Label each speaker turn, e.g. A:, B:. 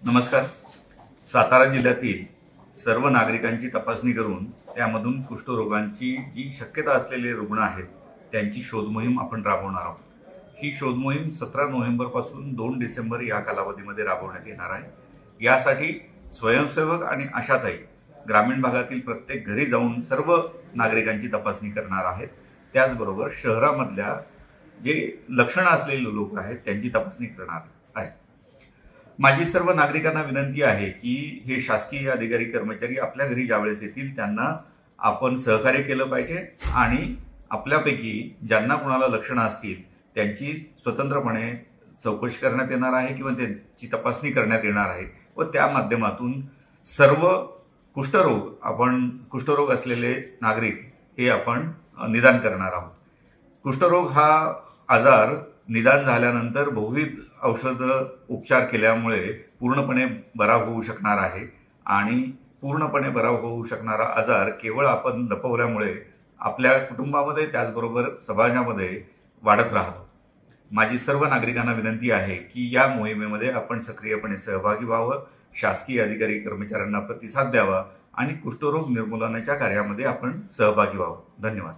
A: नमस्कार. सातारा जिल्ह्यातील सर्व नागरिकांची तपासणी करून त्यामधून कुष्ठरोगांची जी शक्यता असलेले रुग्ण आहेत त्यांची शोध मोहीम आपण राबवणार आहोत. ही शोध मोहीम 17 नोव्हेंबर पासून 2 डिसेंबर या कालावधीमध्ये राबवण्यात येणार आहे. यासाठी स्वयंसेवक आणि आशाताई ग्रामीण भागातील प्रत्येक घरी जाऊन सर्व नागरिकांची तपासणी करणार आहेत. त्याचबरोबर शहरामधल्या जे लक्षणं असलेले लोक आहेत त्यांची तपासणी करणार आहेत. माझी सर्व नागरिकांना विनंती आहे की हे शासकीय अधिकारी कर्मचारी आपल्या घरी ज्यावेळेस येतील त्यांना आपण सहकार्य केलं पाहिजे आणि आपल्यापैकी ज्यांना कोणाला लक्षणं असतील त्यांची स्वतंत्रपणे चौकशी करण्यात येणार आहे किंवा त्यांची तपासणी करण्यात येणार आहे व त्या माध्यमातून सर्व कुष्ठरोग असलेले नागरिक हे आपण निदान करणार आहोत. कुष्ठरोग हा आजार निदान झाल्यानंतर बहुविध औषध उपचार केल्यामुळे पूर्णपणे बरा होऊ शकणार आहे आणि पूर्णपणे बरा होऊ शकणारा आजार केवळ आपण लपवल्यामुळे आपल्या कुटुंबामध्ये त्याचबरोबर समाजामध्ये वाढत राहतो. माझी सर्व नागरिकांना विनंती आहे की या मोहिमेमध्ये आपण सक्रियपणे सहभागी व्हावं, शासकीय अधिकारी कर्मचाऱ्यांना प्रतिसाद द्यावा आणि कुष्ठरोग निर्मूलनाच्या कार्यामध्ये आपण सहभागी व्हावं. धन्यवाद.